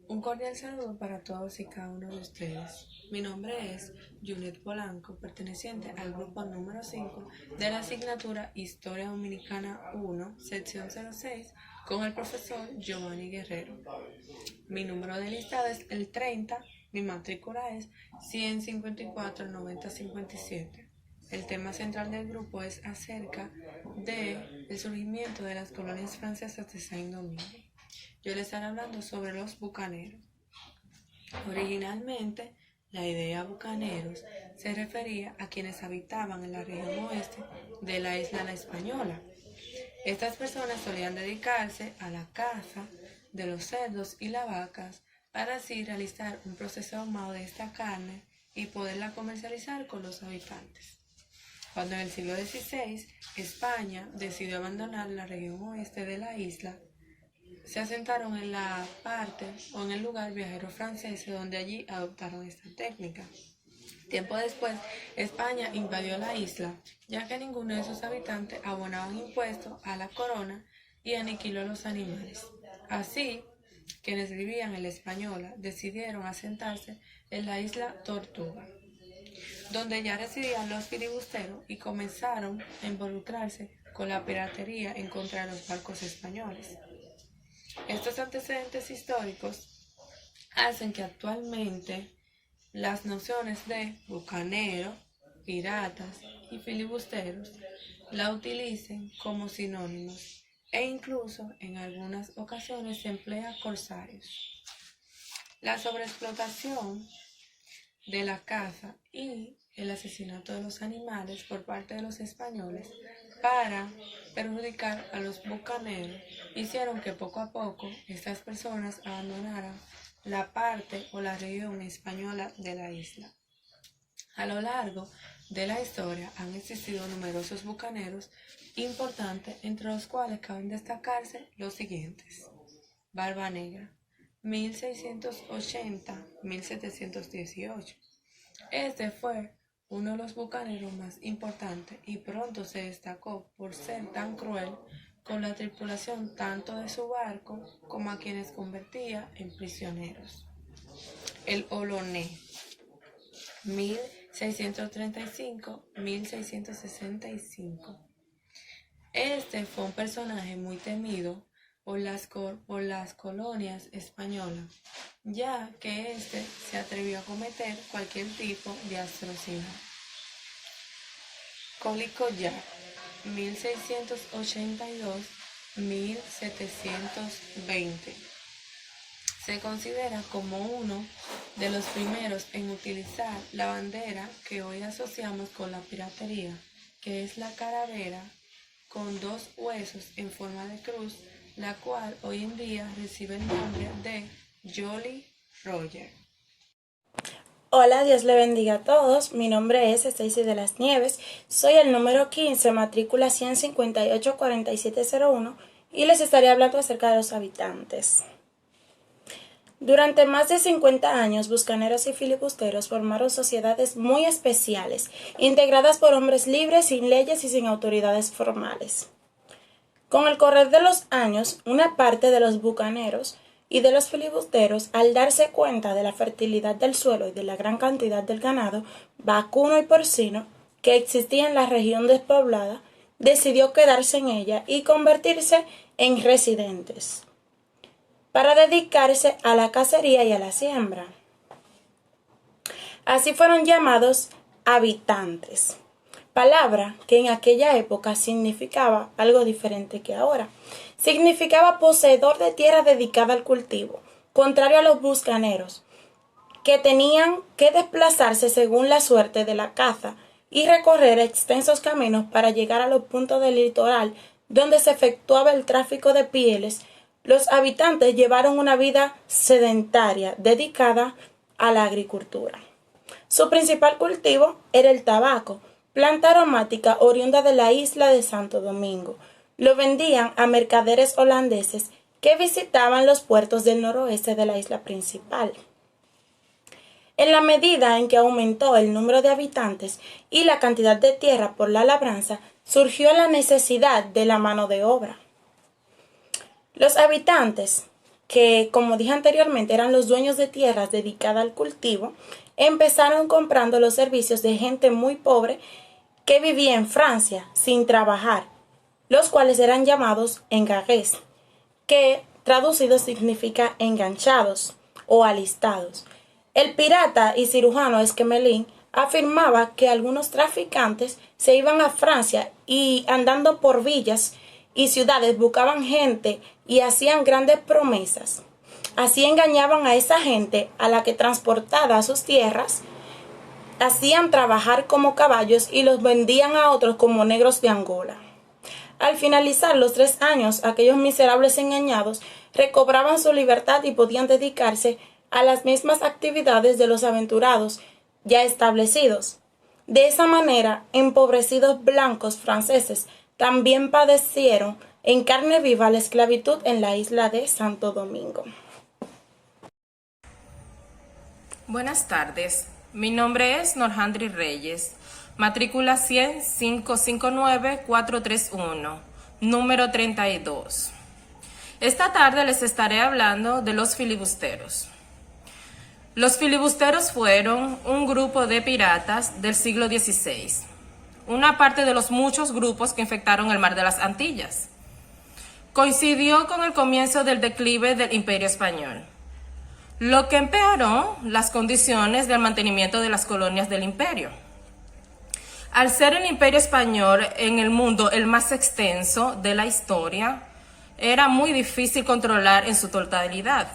Un cordial saludo para todos y cada uno de ustedes. Mi nombre es Juliet Polanco, perteneciente al grupo número 5 de la asignatura Historia Dominicana 1, sección 06, con el profesor Giovanni Guerrero. Mi número de listado es el 30, mi matrícula es 154-9057. El tema central del grupo es acerca del surgimiento de las colonias francesas de Saint-Domingue. Yo les estaré hablando sobre los bucaneros. Originalmente, la idea bucaneros se refería a quienes habitaban en la región oeste de la isla La Española. Estas personas solían dedicarse a la caza de los cerdos y las vacas para así realizar un proceso ahumado de esta carne y poderla comercializar con los habitantes. Cuando en el siglo XVI España decidió abandonar la región oeste de la isla, se asentaron en la parte o en el lugar viajeros franceses donde allí adoptaron esta técnica. Tiempo después, España invadió la isla, ya que ninguno de sus habitantes abonaban impuestos a la corona y aniquiló a los animales. Así, quienes vivían en la Española decidieron asentarse en la isla Tortuga, donde ya residían los filibusteros y comenzaron a involucrarse con la piratería en contra de los barcos españoles. Estos antecedentes históricos hacen que actualmente las nociones de bucanero, piratas y filibusteros la utilicen como sinónimos e incluso en algunas ocasiones se emplea corsarios. La sobreexplotación de la caza y el asesinato de los animales por parte de los españoles para perjudicar a los bucaneros hicieron que poco a poco estas personas abandonaran la parte o la región española de la isla. A lo largo de la historia han existido numerosos bucaneros importantes, entre los cuales caben destacarse los siguientes: Barba Negra, 1680-1718. Este fue uno de los bucaneros más importantes y pronto se destacó por ser tan cruel con la tripulación tanto de su barco como a quienes convertía en prisioneros. El Oloné, 1635-1665. Este fue un personaje muy temido por las colonias españolas, ya que éste se atrevió a cometer cualquier tipo de atrocidad. Colicollar, 1682-1720. Se considera como uno de los primeros en utilizar la bandera que hoy asociamos con la piratería, que es la calavera con dos huesos en forma de cruz, la cual hoy en día recibe el nombre de Jolly Roger. Hola, Dios le bendiga a todos. Mi nombre es Stacy de las Nieves. Soy el número 15, matrícula 158-4701, y les estaré hablando acerca de los habitantes. Durante más de 50 años, bucaneros y filibusteros formaron sociedades muy especiales, integradas por hombres libres, sin leyes y sin autoridades formales. Con el correr de los años, una parte de los bucaneros y de los filibusteros, al darse cuenta de la fertilidad del suelo y de la gran cantidad del ganado vacuno y porcino que existía en la región despoblada, decidió quedarse en ella y convertirse en residentes, para dedicarse a la cacería y a la siembra. Así fueron llamados habitantes, palabra que en aquella época significaba algo diferente que ahora. Significaba poseedor de tierra dedicada al cultivo, contrario a los bucaneros, que tenían que desplazarse según la suerte de la caza y recorrer extensos caminos para llegar a los puntos del litoral donde se efectuaba el tráfico de pieles. Los habitantes llevaron una vida sedentaria dedicada a la agricultura. Su principal cultivo era el tabaco, planta aromática oriunda de la isla de Santo Domingo. Lo vendían a mercaderes holandeses que visitaban los puertos del noroeste de la isla principal. En la medida en que aumentó el número de habitantes y la cantidad de tierra por la labranza, surgió la necesidad de la mano de obra. Los habitantes que, como dije anteriormente, eran los dueños de tierras dedicadas al cultivo, empezaron comprando los servicios de gente muy pobre que vivía en Francia sin trabajar, los cuales eran llamados engarés, que traducido significa enganchados o alistados. El pirata y cirujano Esquemelín afirmaba que algunos traficantes se iban a Francia y andando por villas y ciudades buscaban gente y hacían grandes promesas. Así engañaban a esa gente a la que transportada a sus tierras, hacían trabajar como caballos y los vendían a otros como negros de Angola. Al finalizar los 3 años, aquellos miserables engañados recobraban su libertad y podían dedicarse a las mismas actividades de los aventurados ya establecidos. De esa manera, empobrecidos blancos franceses también padecieron en carne viva la esclavitud en la isla de Santo Domingo. Buenas tardes, mi nombre es Norhandri Reyes, matrícula 100-559-431, número 32. Esta tarde les estaré hablando de los filibusteros. Los filibusteros fueron un grupo de piratas del siglo XVI, una parte de los muchos grupos que infectaron el mar de las Antillas. Coincidió con el comienzo del declive del Imperio Español, lo que empeoró las condiciones del mantenimiento de las colonias del imperio. Al ser el Imperio Español en el mundo el más extenso de la historia, era muy difícil controlar en su totalidad.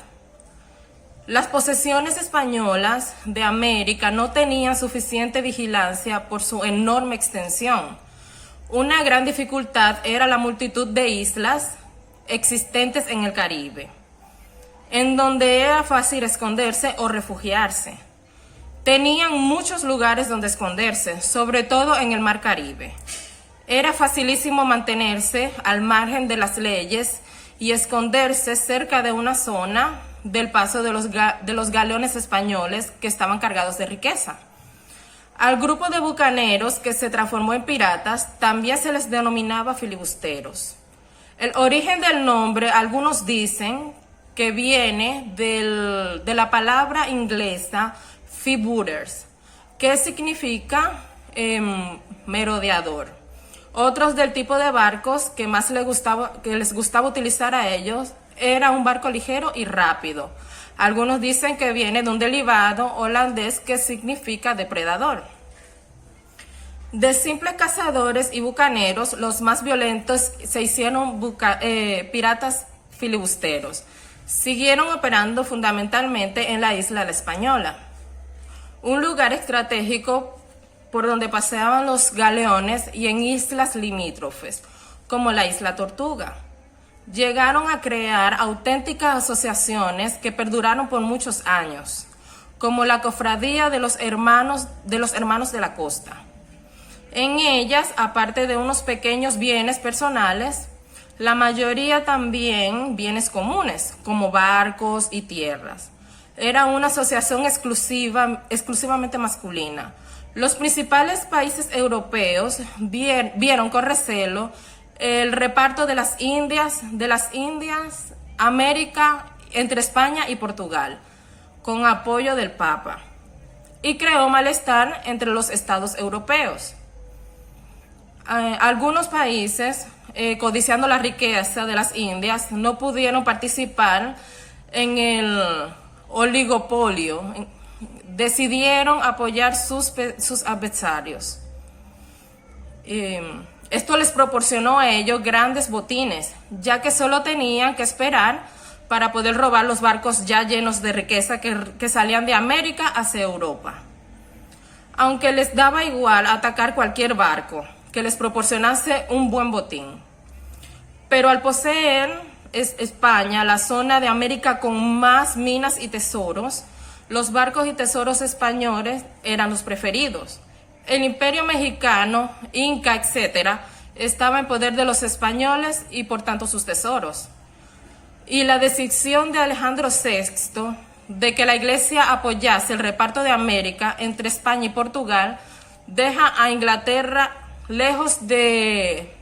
Las posesiones españolas de América no tenían suficiente vigilancia por su enorme extensión. Una gran dificultad era la multitud de islas existentes en el Caribe, en donde era fácil esconderse o refugiarse. Tenían muchos lugares donde esconderse, sobre todo en el Mar Caribe. Era facilísimo mantenerse al margen de las leyes y esconderse cerca de una zona del paso de los galeones españoles que estaban cargados de riqueza. Al grupo de bucaneros que se transformó en piratas también se les denominaba filibusteros. El origen del nombre, algunos dicen que viene de la palabra inglesa freebooters, que significa merodeador. Otros del tipo de barcos que les gustaba utilizar a ellos era un barco ligero y rápido. Algunos dicen que viene de un derivado holandés que significa depredador. De simples cazadores y bucaneros, los más violentos se hicieron piratas filibusteros. Siguieron operando fundamentalmente en la isla La Española, un lugar estratégico por donde paseaban los galeones, y en islas limítrofes, como la isla Tortuga. Llegaron a crear auténticas asociaciones que perduraron por muchos años, como la Cofradía de los Hermanos de la Costa. En ellas, aparte de unos pequeños bienes personales, la mayoría también bienes comunes, como barcos y tierras. Era una asociación exclusivamente masculina. Los principales países europeos vieron con recelo el reparto de las Indias, América, entre España y Portugal, con apoyo del Papa, y creó malestar entre los estados europeos. Algunos países, codiciando la riqueza de las Indias, no pudieron participar en el oligopolio. Decidieron apoyar sus adversarios. Esto les proporcionó a ellos grandes botines, ya que solo tenían que esperar para poder robar los barcos ya llenos de riqueza que salían de América hacia Europa. Aunque les daba igual atacar cualquier barco que les proporcionase un buen botín. Pero al poseer España la zona de América con más minas y tesoros, los barcos y tesoros españoles eran los preferidos. El imperio mexicano, Inca, etc., estaba en poder de los españoles y por tanto sus tesoros. Y la decisión de Alejandro VI de que la Iglesia apoyase el reparto de América entre España y Portugal deja a Inglaterra lejos de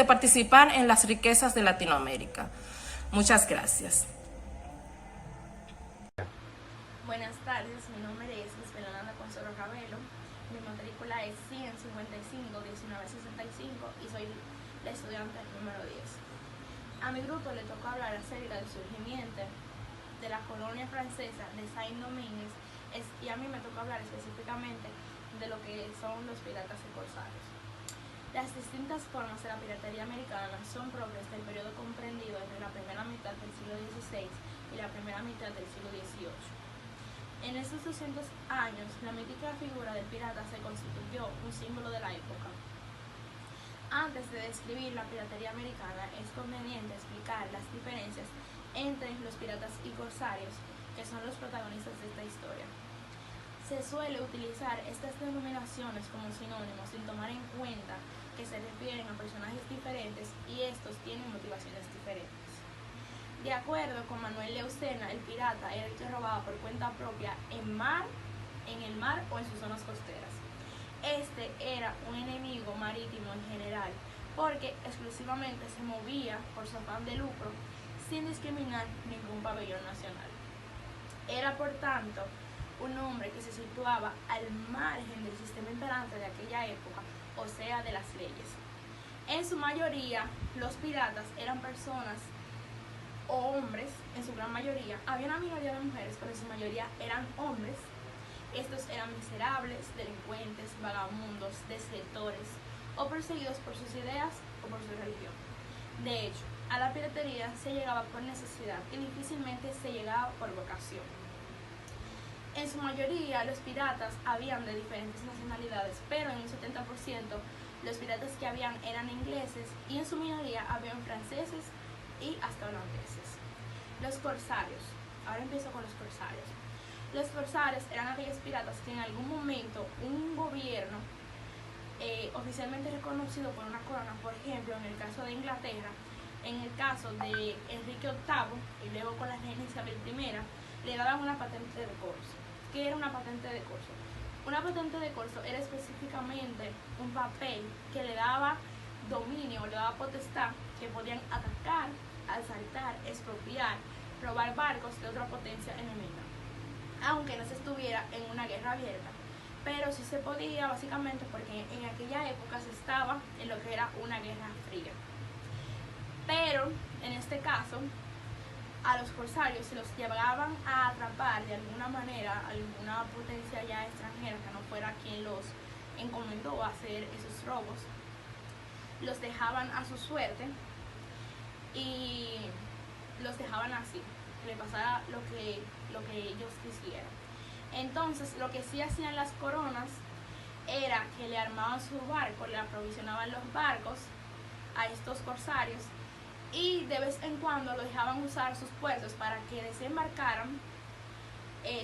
participar en las riquezas de Latinoamérica. Muchas gracias. Buenas tardes, mi nombre es Lisbelana Consuelo Ravelo, mi matrícula es 155-1965 y soy la estudiante número 10. A mi grupo le tocó hablar acerca del surgimiento de la colonia francesa de Saint-Domingue y a mí me tocó hablar específicamente de lo que son los piratas y corsarios. Las distintas formas de la piratería americana son propias del periodo comprendido entre la primera mitad del siglo XVI y la primera mitad del siglo XVIII. En estos 200 años, la mítica figura del pirata se constituyó un símbolo de la época. Antes de describir la piratería americana, es conveniente explicar las diferencias entre los piratas y corsarios, que son los protagonistas de esta historia. Se suele utilizar estas denominaciones como sinónimos sin tomar en cuenta que se refieren a personajes diferentes y estos tienen motivaciones diferentes. De acuerdo con Manuel Leucena, el pirata era el que robaba por cuenta propia en el mar o en sus zonas costeras. Este era un enemigo marítimo en general, porque exclusivamente se movía por su afán de lucro, sin discriminar ningún pabellón nacional. Era, por tanto, un hombre que se situaba al margen del sistema imperante de aquella época, o sea, de las leyes. En su mayoría, los piratas eran personas o hombres, en su gran mayoría. Había una minoría de mujeres, pero en su mayoría eran hombres. Estos eran miserables, delincuentes, vagabundos, desertores o perseguidos por sus ideas o por su religión. De hecho, a la piratería se llegaba por necesidad y difícilmente se llegaba por vocación. En su mayoría, los piratas habían de diferentes nacionalidades, pero en un 70% los piratas que habían eran ingleses y en su minoría habían franceses y hasta holandeses. Los corsarios. Ahora empiezo con los corsarios. Los corsarios eran aquellos piratas que en algún momento un gobierno oficialmente reconocido por una corona, por ejemplo, en el caso de Inglaterra, en el caso de Enrique VIII y luego con la reina Isabel I, le daban una patente de corso. ¿Qué era una patente de corso? Una patente de corso era específicamente un papel que le daba dominio, le daba potestad, que podían atacar, asaltar, expropiar, robar barcos de otra potencia enemiga, aunque no se estuviera en una guerra abierta, pero sí se podía, básicamente porque en aquella época se estaba en lo que era una guerra fría. Pero en este caso a los corsarios se los llevaban a atrapar de alguna manera alguna potencia ya extranjera que no fuera quien los encomendó a hacer esos robos. Los dejaban a su suerte y los dejaban así, que le pasara lo que ellos quisieran. Entonces, lo que sí hacían las coronas era que le armaban su barco, le aprovisionaban los barcos a estos corsarios y de vez en cuando lo dejaban usar sus puertos para que desembarcaran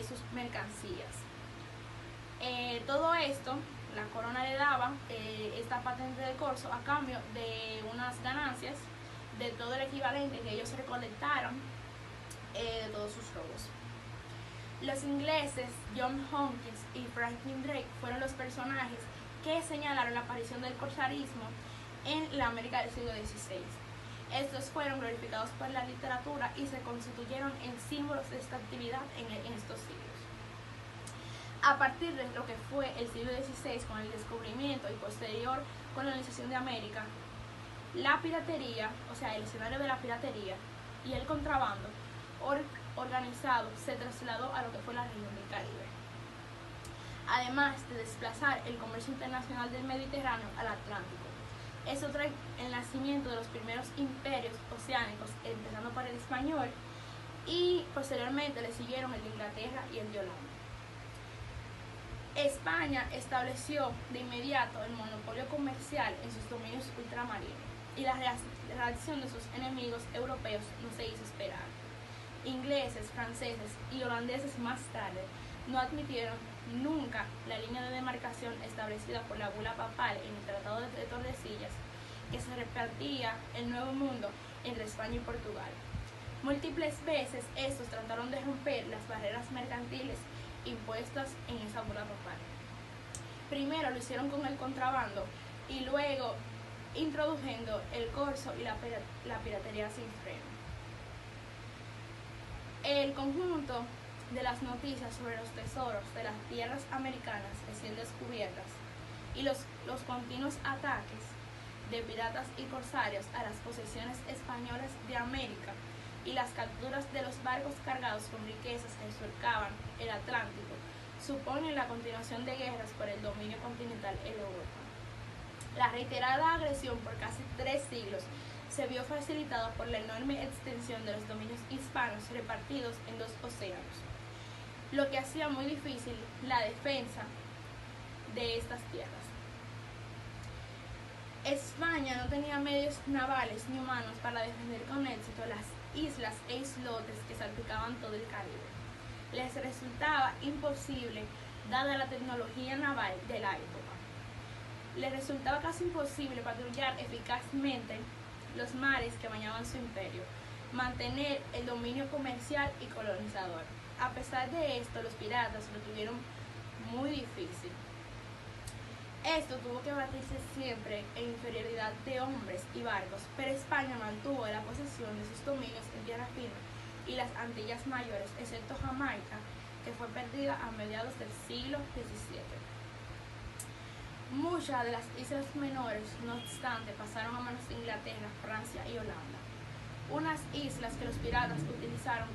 sus mercancías. Todo esto, la corona le daba esta patente de corso a cambio de unas ganancias de todo el equivalente que ellos recolectaron de todos sus robos. Los ingleses John Hawkins y Franklin Drake fueron los personajes que señalaron la aparición del corsarismo en la América del siglo XVI. Estos fueron glorificados por la literatura y se constituyeron en símbolos de esta actividad en estos siglos. A partir de lo que fue el siglo XVI, con el descubrimiento y posterior colonización de América, la piratería, o sea, el escenario de la piratería y el contrabando organizado se trasladó a lo que fue la región del Caribe. Además de desplazar el comercio internacional del Mediterráneo al Atlántico. Eso trae el nacimiento de los primeros imperios oceánicos, empezando por el español, y posteriormente le siguieron el de Inglaterra y el de Holanda. España estableció de inmediato el monopolio comercial en sus dominios ultramarinos y la reacción de sus enemigos europeos no se hizo esperar. Ingleses, franceses y holandeses más tarde no admitieron nunca la línea de demarcación establecida por la bula papal en el Tratado de Tordesillas, que se repartía el Nuevo Mundo entre España y Portugal. Múltiples veces estos trataron de romper las barreras mercantiles impuestas en esa bula papal. Primero lo hicieron con el contrabando y luego introduciendo el corso y la piratería sin freno. El conjunto de las noticias sobre los tesoros de las tierras americanas recién descubiertas y los continuos ataques de piratas y corsarios a las posesiones españolas de América y las capturas de los barcos cargados con riquezas que surcaban el Atlántico suponen la continuación de guerras por el dominio continental en Europa. La reiterada agresión por casi 3 siglos se vio facilitada por la enorme extensión de los dominios hispanos repartidos en 2 océanos, lo que hacía muy difícil la defensa de estas tierras. España no tenía medios navales ni humanos para defender con éxito las islas e islotes que salpicaban todo el Caribe. Les resultaba imposible, dada la tecnología naval de la época. Les resultaba casi imposible patrullar eficazmente los mares que bañaban su imperio, mantener el dominio comercial y colonizador. A pesar de esto, los piratas lo tuvieron muy difícil. Esto tuvo que batirse siempre en inferioridad de hombres y barcos, pero España mantuvo la posesión de sus dominios en tierra firme y las Antillas Mayores, excepto Jamaica, que fue perdida a mediados del siglo XVII. Muchas de las islas menores, no obstante, pasaron a manos de Inglaterra, Francia y Holanda. Unas islas que los piratas utilizaron